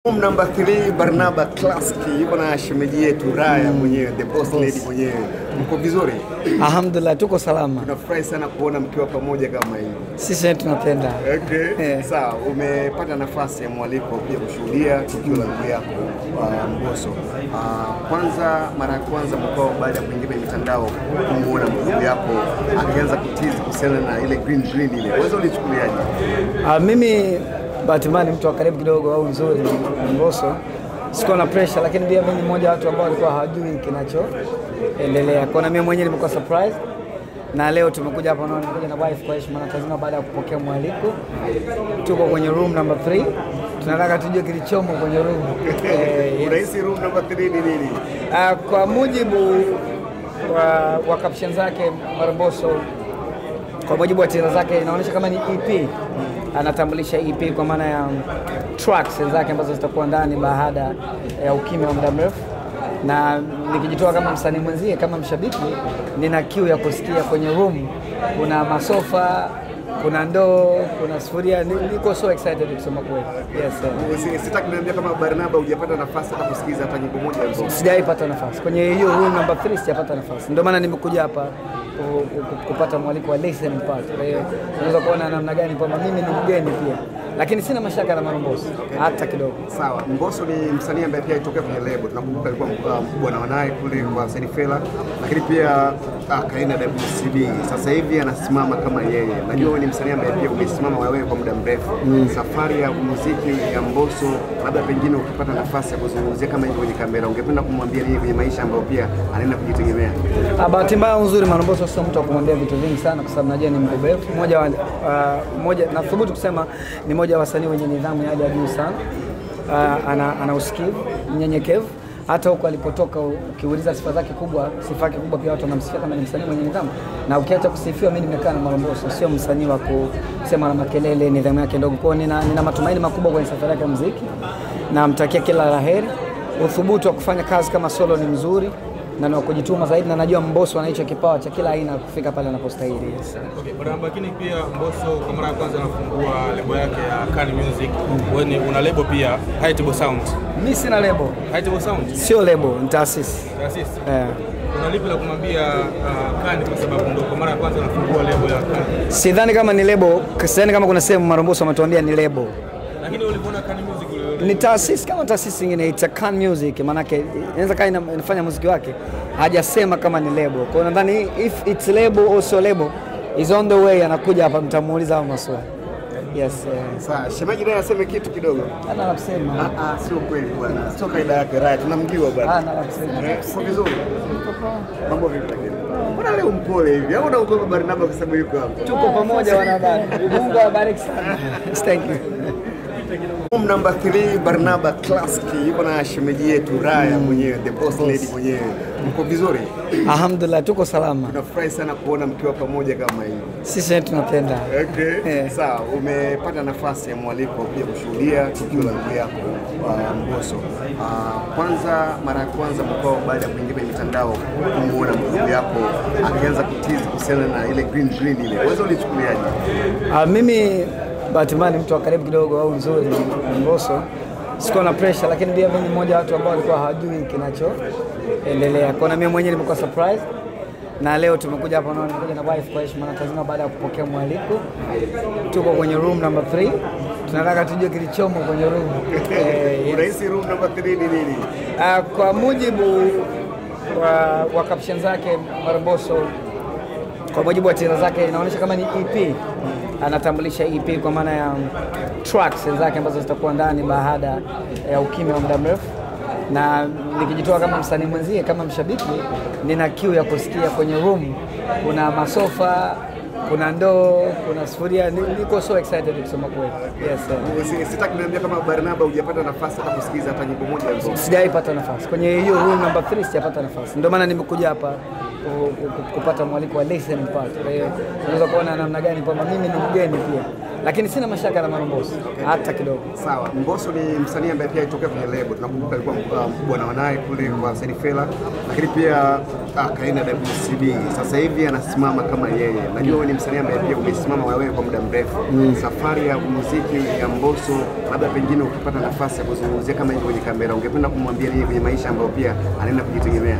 Room number 3 Barnaba Classic yuko na shemeji yetu Raya mwenyewe, the boss lady mwenyewe. Mko vizuri? Alhamdulillah, tuko salama. Tunafurahi sana kuona mkiwa pamoja kama hivi. Sisi tunapenda. Okay. Sawa, umepata nafasi ya mwaliko kuja kushuhudia tukio la ndugu yako Mbosso. Kwanza mara ya kwanza mkao baada ya kuingia kwenye mitandao kumuona ndugu yako akianza kutizi kuhusiana na ile green ile. Wewe ulichukuliaje? Mimi Batimani mtu wa karibu kidogo au nzuri Mbosso. Sikuwa na pressure, lakini pia mimi mmoja watu ambao walikuwa hawajui kinachoendelea. Kwa na mimi mwenyewe nimekuwa surprise. Na leo tumekuja hapa naona nimekuja na wife kwa heshima na tazama baada ya kupokea mwaliko. Tuko kwenye room number 3. Tunataka tujue kilichomo kwenye room. Unahisi room number 3 ni nini? Kwa mujibu wa caption zake Mbosso, kwa mujibu wa tira zake inaonyesha kama ni EP. Anatambulisha EP kwa maana ya tracks zake ambazo zitakuwa ndani baada ya ukimya wa muda mrefu. Na nikijitoa kama msanii mwenzie, kama mshabiki, nina kiu ya kusikia kwenye room. Kuna masofa, kuna ndoo, kuna sufuria. Niko so excited kusema kweli. Yes. Sitaki niambia kama Barnaba hujapata nafasi hata kusikiza hata nyimbo moja ya Mbosso. Sijaipata nafasi. Kwenye hiyo room number 3 sijapata nafasi. Ndio maana nimekuja hapa kupata mwaliko wa listening part. Unaweza kuona namna gani kwamba mimi ni mgeni pia. Lakini sina mashaka na Mbosso hata kidogo. Sawa, Mbosso ni msanii ambaye pia alitokea kwenye lebo. Tunakumbuka alikuwa mkubwa na wanaye kule kwa Said Fela, lakini pia kaenda WCB. Sasa hivi anasimama kama yeye. Najua wewe ni msanii ambaye pia umesimama wewe kwa muda mrefu. Safari ya muziki ya Mbosso, labda pengine ukipata nafasi ya kuzungumzia kama hivi kwenye kamera, ungependa kumwambia nini kwenye maisha ambayo pia anaenda kujitegemea? Bahati mbaya nzuri Mbosso sio mtu wa kumwambia vitu vingi sana, kwa sababu najua ni mbobefu. Mmoja na thubutu kusema ni mmoja wa wasanii wenye nidhamu ya hali ya juu sana. Ana usikivu, mnyenyekevu. Hata huko alipotoka ukiuliza sifa yake kubwa pia watu wanamsifia kama ni msanii mwenye nidhamu. Na ukiacha kusifiwa, mimi nimekaa na Mbosso, sio msanii wa kusema na makelele, nidhamu yake ndogo. Kwa hiyo nina matumaini makubwa kwenye safari yake ya muziki. Na mtakia kila laheri. Uthubutu wa kufanya kazi kama solo ni mzuri na ni kujituma zaidi, na najua Mbosso ana hicho kipawa cha kila aina kufika pale anapostahili. Okay, lakini pia Mbosso kwa mara ya kwanza anafungua lebo yake ya Khan Music. Wewe una lebo pia, High Table Sound. Mimi sina lebo. High Table Sound sio lebo, ni taasisi. Taasisi. Una lipi la kumwambia Khan kwa sababu ndio kwa mara ya kwanza anafungua lebo ya Khan? Sidhani kama ni lebo, sidhani kama kuna sehemu Mbosso ametuambia ni lebo. Lakini ulipoona Khan Music ni taasisi kama taasisi nyingine, it's a Khan Music, maana yake inaweza kaa inafanya muziki wake, hajasema kama ni lebo. Kwa hiyo nadhani if it's label or so label is on the way, anakuja hapa mtamuuliza hapo maswali. Yes. Sawa, shemeji naye aseme kitu kidogo. Ana la kusema. Sio kweli bwana. Sio kaida yake Raya, tunamjua bwana. Ana la kusema. Kwa vizuri. Mambo vipi? Mbona leo mpole hivi? Au unaogopa Barnaba kwa sababu yuko hapa? Tuko pamoja wanadada. Mungu awabariki sana. Thank you. Room number 3 Barnaba Classic yuko na shemeji yetu Raya mwenyewe, the boss lady mwenyewe. Mko vizuri? Alhamdulillah, tuko salama. Tunafurahi sana kuona mkiwa pamoja kama hivi. Sisi tunapenda. Okay. Sawa, umepata nafasi ya mwaliko kuja kushuhudia tukio la ndugu yako Mbosso. Kwanza mara ya kwanza mkao baada ya kuingia kwenye mitandao kumuona ndugu yako akianza kutizi kuhusiana na ile green ile. Wewe ulichukuliaje? Mimi Batimani mtu wa karibu kidogo au nzuri Mbosso. Sikuwa na pressure, lakini pia mimi mmoja watu ambao walikuwa hawajui kinachoendelea. Kwa na mimi mwenyewe nimekuwa surprise. Na leo tumekuja hapa naona nimekuja na wife kwa heshima na tazama baada ya kupokea mwaliko. Tuko kwenye room number 3. Tunataka tujue kilichomo kwenye room. Unahisi room number 3 ni nini? Kwa mujibu wa caption zake Mbosso, kwa mujibu wa tira zake inaonyesha kama ni EP. Anatambulisha EP kwa maana ya tracks zake ambazo zitakuwa ndani baada ya ukimya wa muda mrefu. Na nikijitoa kama msanii mwenzie, kama mshabiki, nina kiu ya kusikia kwenye room. Kuna masofa, kuna ndoo, kuna sufuria. Niko so excited kusema kweli. Yes. Sitaki niambia kama Barnaba hujapata nafasi hata kusikiza hata nyimbo moja ya Mbosso. Sijaipata nafasi. Kwenye hiyo room number 3 sijapata nafasi. Ndio maana nimekuja hapa kupata mwaliko wa listening part. Unaweza kuona namna gani kwamba mimi ni mgeni pia. lakini sina mashaka na Mbosso hata kidogo. Sawa, Mbosso ni msanii ambaye pia alitokea kwenye lebo, tunakumbuka alikuwa mkubwa na wanaye kule kwa Said Fela, lakini pia kaenda WCB. Sasa hivi anasimama kama yeye. Najua wewe ni msanii ambaye pia umesimama wewe kwa muda mrefu. Safari ya muziki ya Mbosso, labda pengine ukipata nafasi ya kuzungumzia kama hivi kwenye kamera, ungependa kumwambia nini kwenye maisha ambayo pia anaenda kujitegemea?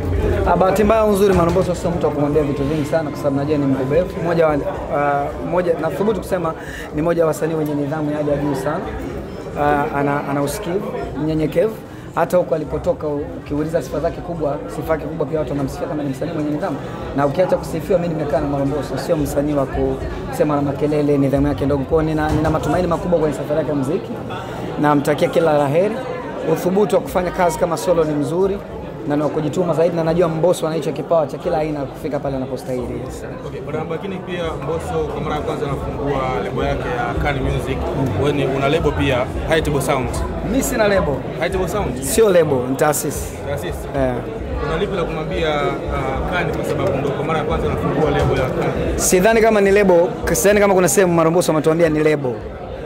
Bahati mbaya nzuri, Mbosso sio mtu wa kumwambia vitu vingi sana, kwa sababu najua ni mbobefu. Moja nathubutu kusema ni moja wa wasanii wenye nidhamu ya hali ya juu sana. Ana usikivu, mnyenyekevu. Hata huko alipotoka ukiuliza sifa yake kubwa pia watu wanamsifia kama ni msanii mwenye nidhamu. Na ukiacha kusifiwa, mimi nimekaa na Mbosso, sio msanii wa kusema na makelele, nidhamu yake ndogo. Kwa nina matumaini makubwa kwenye safari yake ya muziki. Namtakia kila laheri. Uthubutu wa kufanya kazi kama solo ni mzuri na na kujituma zaidi, na najua Mbosso ana hicho kipawa cha kila aina kufika pale anapostahili. Okay, lakini pia Mbosso kwa mara ya kwanza anafungua lebo yake ya Kani Music. Wewe una lebo pia, High Table Sound. Mimi sina lebo. High Table Sound sio lebo, ni taasisi. Taasisi. Una lipi la kumwambia Kani, kwa sababu ndio kwa mara ya kwanza anafungua lebo ya Kani? Sidhani kama ni lebo, sidhani kama kuna sehemu Mbosso ametuambia ni lebo.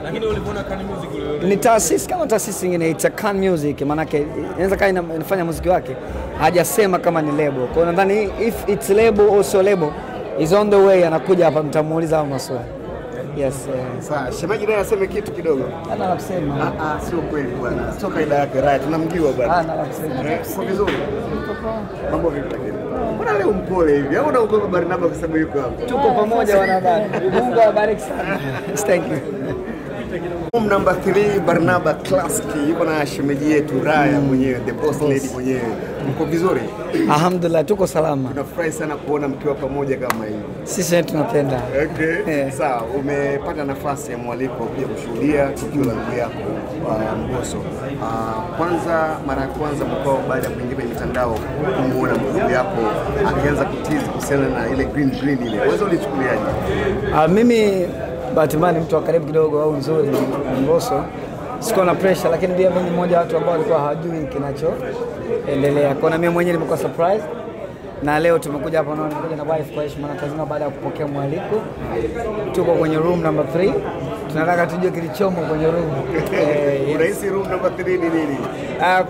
Lakini ulipoona Kani Music ni taasisi kama taasisi nyingine, it's a Kani Music, maana yake inaweza kaa inafanya muziki wake, hajasema kama ni lebo. Kwa hiyo nadhani if it's label or so label is on the way, anakuja hapa mtamuuliza hapo maswali. Yes. Sawa, shemeji naye aseme kitu kidogo. Ana la kusema. Sio kweli bwana. Sio kaida yake, right? Tunamjua bwana. Ana la kusema. Sio vizuri. Mambo vipi lakini? Mbona leo mpole hivi? Au unaogopa Barnaba kwa sababu yuko hapa? Tuko pamoja wanadada. Mungu awabariki sana. Thank you. Number 3 Barnaba Classic yuko na shemeji yetu Raya mwenyewe, the boss lady mwenyewe. Mko vizuri? Alhamdulillah, tuko salama. Tunafurahi sana kuona mkiwa pamoja kama hivi. Sisi tunapenda. Okay. Sawa, umepata nafasi ya mwaliko pia kushuhudia tukio la ndugu yako Mbosso. Kwanza mara ya kwanza mkao baada ya kuingia kwenye mitandao kumuona ndugu yako akianza kutizi kuhusiana na ile green ile. Wewe ulichukuliaje? Mimi bahati mbaya ni mtu wa karibu kidogo au nzuri Mbosso. Sikuwa na pressure, lakini pia mimi ni mmoja wa watu ambao walikuwa hawajui kinachoendelea. Kwa na mimi mwenyewe nimekuwa surprise. Na leo tumekuja hapa na nimekuja na wife kwa heshima na lazima baada ya kupokea mwaliko. Tuko kwenye room number 3. Tunataka tujue kilichomo kwenye room. Unahisi room number 3 ni nini?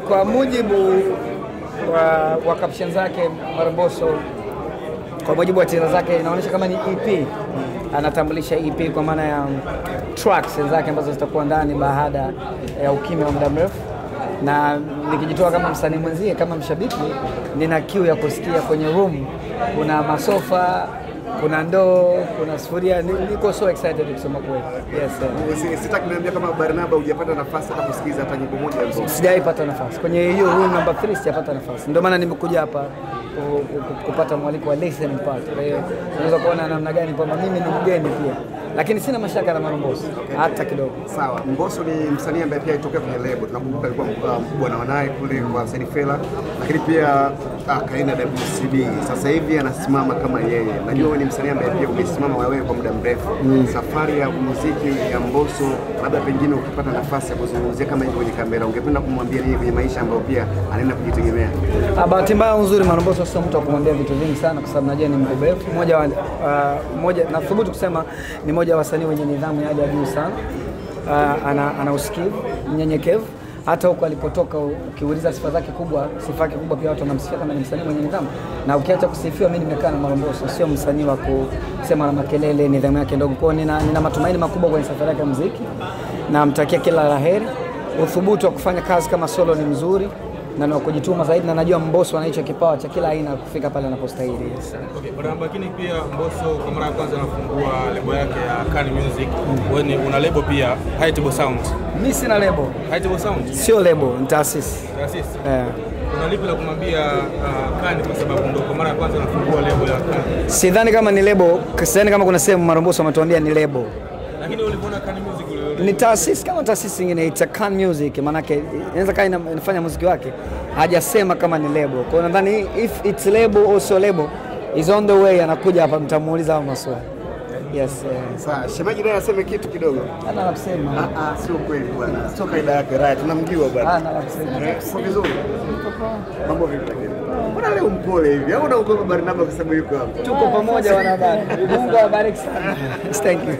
Kwa mujibu wa caption zake Mbosso, kwa mujibu wa tira zake inaonyesha kama ni EP. Anatambulisha EP kwa maana ya tracks zake ambazo zitakuwa ndani baada ya ukimya wa muda mrefu. Na nikijitoa kama msanii mwenzie, kama mshabiki, nina kiu ya kusikia kwenye room. Kuna masofa, kuna ndoo, kuna sufuria. Niko so excited kusema kweli. Yes. Sitaki niambia kama Barnaba hujapata nafasi hata kusikiza hata nyimbo moja hizo. Sijaipata nafasi. Kwenye hiyo room number 3 sijapata nafasi. Ndio maana nimekuja hapa kupata mwaliko wa listening part. Kwa hiyo unaweza kuona namna gani kwamba mimi ni mgeni pia. Lakini sina mashaka na Mbosso hata kidogo. Sawa, Mbosso ni msanii ambaye pia alitokea kwenye lebo, tunakumbuka alikuwa mkubwa na wanaye kule kwa Said Fela, lakini pia kaenda WCB. Sasa hivi anasimama kama yeye. Najua wewe ni msanii ambaye pia umesimama wewe kwa muda mrefu. Safari ya muziki ya Mbosso, labda pengine ukipata nafasi ya kuzungumzia kama hivi kwenye kamera, ungependa kumwambia nini kwenye maisha ambayo pia anaenda kujitegemea? Bahati mbaya nzuri, Mbosso sio mtu wa kumwambia vitu vingi sana, kwa sababu najua ni mbobefu. Moja nathubutu kusema ni moja wa wasanii wenye nidhamu ya hali ya juu sana. Ana usikivu, mnyenyekevu. Hata huko alipotoka ukiuliza sifa yake kubwa pia watu wanamsifia kama ni msanii mwenye nidhamu. Na ukiacha kusifiwa, mimi nimekaa na Mbosso, sio msanii wa kusema na makelele, nidhamu yake ndogo. Kwa nina matumaini makubwa kwenye safari yake ya muziki. Namtakia kila laheri. Uthubutu wa kufanya kazi kama solo ni mzuri na na kujituma zaidi, na najua Mbosso ana hicho kipawa cha kila aina kufika pale anapostahili. Okay, lakini pia Mbosso kwa mara ya kwanza anafungua lebo yake ya Kani Music. Wewe una lebo pia, High Table Sound. Mimi sina lebo. High Table Sound sio lebo, ni taasisi. Taasisi. Una lipi la kumwambia Kani, kwa sababu ndio kwa mara ya kwanza anafungua lebo ya Kani? Sidhani kama ni lebo, sidhani kama kuna sehemu Mbosso ametuambia ni lebo. Lakini ulipoona Kani Music ni taasisi kama taasisi nyingine, it's a Kani Music, maana yake inaweza kaa inafanya muziki wake, hajasema kama ni lebo. Kwa hiyo nadhani if it's label or so label is on the way, anakuja hapa mtamuuliza hapo maswali. Yes. Sawa, shemeji naye aseme kitu kidogo. Ana la kusema. Sio kweli bwana. Sio kaida yake, right? Tunamjua bwana. Ana la kusema. Sio vizuri. Mambo vipi lakini? Mbona leo mpole hivi? Au unaogopa Barnaba kwa sababu yuko hapa? Tuko pamoja wanadada. Mungu awabariki sana. Thank you.